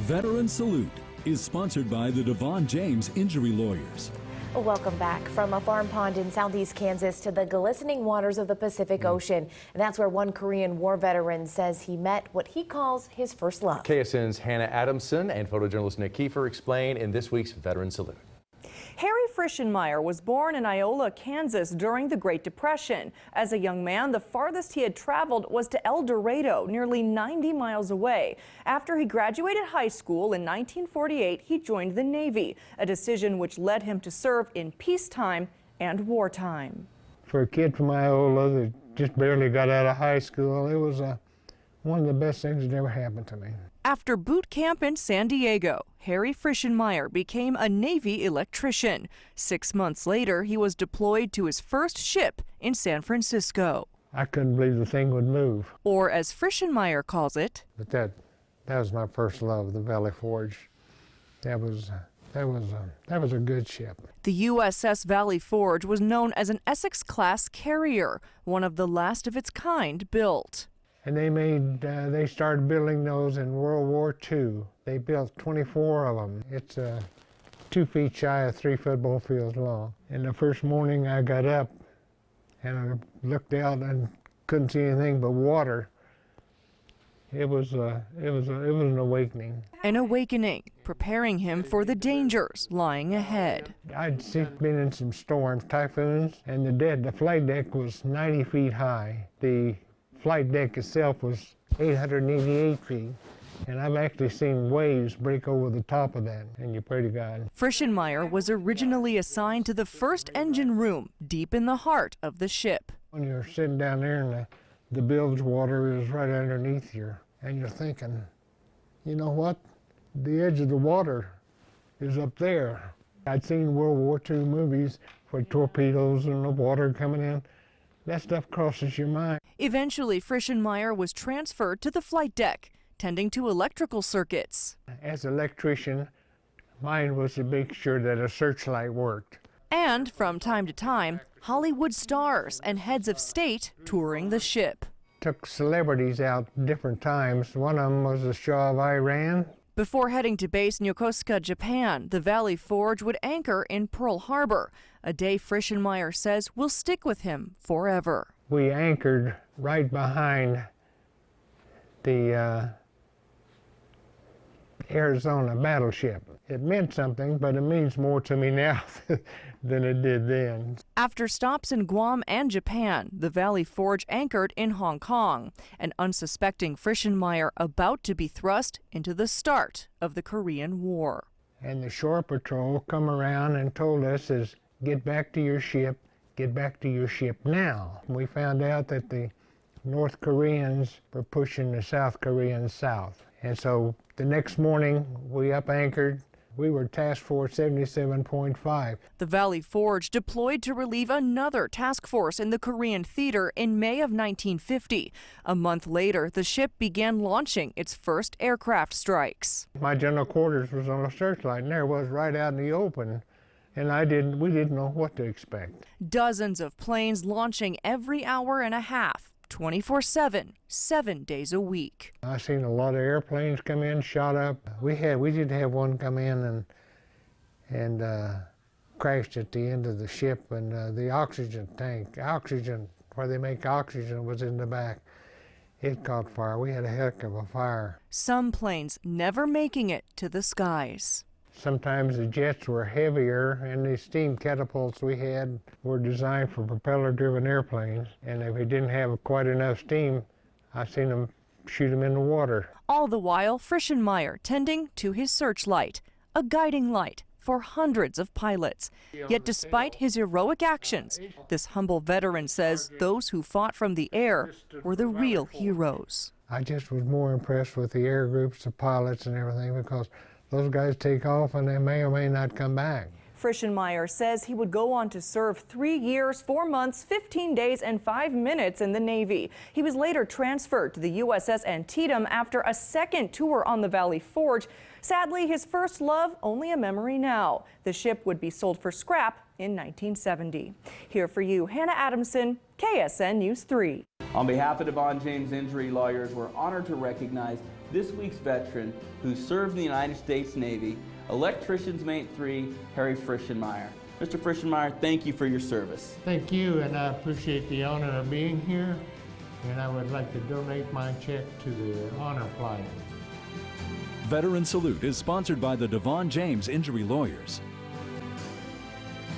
Veteran Salute is sponsored by the Devon James Injury Lawyers. Welcome back from a farm pond in southeast Kansas to the glistening waters of the Pacific Ocean. And that's where one Korean War veteran says he met what he calls his first love. KSN's Hannah Adamson and photojournalist Nick Kiefer explain in this week's Veteran Salute. Harry Frischenmeyer was born in Iola, Kansas during the Great Depression. As a young man, the farthest he had traveled was to El Dorado, nearly 90 miles away. After he graduated high school in 1948, he joined the Navy, a decision which led him to serve in peacetime and wartime. For a kid from Iola that just barely got out of high school, it was one of the best things that ever happened to me. After boot camp in San Diego, Harry Frischenmeyer became a Navy electrician. 6 months later, he was deployed to his first ship in San Francisco. I couldn't believe the thing would move. Or as Frischenmeyer calls it, But that was my first love, the Valley Forge. That was a good ship. the USS Valley Forge was known as an Essex-class carrier, one of the last of its kind built. And they started building those in World War II. They built 24 of them. It's 2 feet shy of 3 football fields long. And the first morning I got up and I looked out and couldn't see anything but water. It was an awakening. An awakening, preparing him for the dangers lying ahead. I'd been in some storms, typhoons, and the flight deck was 90 feet high. The flight deck itself was 888 feet, and I've actually seen waves break over the top of that, and you pray to God. Frischenmeyer was originally assigned to the first engine room, deep in the heart of the ship. When you're sitting down there and the bilge water is right underneath you, and you're thinking, you know what? The edge of the water is up there. I'd seen World War II movies for torpedoes and the water coming in. That stuff crosses your mind. Eventually, Frischenmeyer was transferred to the flight deck, tending to electrical circuits. As an electrician, mine was to make sure that a searchlight worked. And from time to time, Hollywood stars and heads of state touring the ship. Took celebrities out different times. One of them was the Shah of Iran. Before heading to base in Yokosuka, Japan, the Valley Forge would anchor in Pearl Harbor, a day Frischenmeyer says will stick with him forever. We anchored right behind the Arizona battleship. It meant something, but it means more to me now than it did then. After stops in Guam and Japan, the Valley Forge anchored in Hong Kong, an unsuspecting Frischenmeyer about to be thrust into the start of the Korean War. And the shore patrol come around and told us is, get back to your ship now. We found out that the North Koreans were pushing the South Koreans south. And so the next morning we up anchored. We were Task Force 77.5. The Valley Forge deployed to relieve another task force in the Korean theater in May of 1950. A month later, the ship began launching its first aircraft strikes. My general quarters was on a searchlight, and there it was right out in the open. And we didn't know what to expect. Dozens of planes launching every hour and a half, 24/7, 7 days a week. I seen a lot of airplanes come in, shot up. We did have one come in and crashed at the end of the ship, and the oxygen tank, where they make oxygen, was in the back. It caught fire. We had a heck of a fire. Some planes never making it to the skies. Sometimes the jets were heavier, and the steam catapults we had were designed for propeller-driven airplanes. And if we didn't have quite enough steam, I seen them shoot them in the water. All the while, Frischenmeyer tending to his searchlight, a guiding light for hundreds of pilots. Yet despite his heroic actions, this humble veteran says those who fought from the air were the real heroes. I just was more impressed with the air groups, the pilots and everything, because those guys take off and they may or may not come back. Frischenmeyer says he would go on to serve 3 years, 4 months, 15 days, and 5 minutes in the Navy. He was later transferred to the USS Antietam after a second tour on the Valley Forge. Sadly, his first love only a memory now. The ship would be sold for scrap in 1970. Here for you, Hannah Adamson, KSN News 3. On behalf of Devon James Injury Lawyers, we're honored to recognize this week's veteran who served in the United States Navy, Electrician's Mate 3, Harry Frischenmeyer. Mr. Frischenmeyer, thank you for your service. Thank you, and I appreciate the honor of being here, and I would like to donate my check to the honor flight. Veteran Salute is sponsored by the Devon James Injury Lawyers.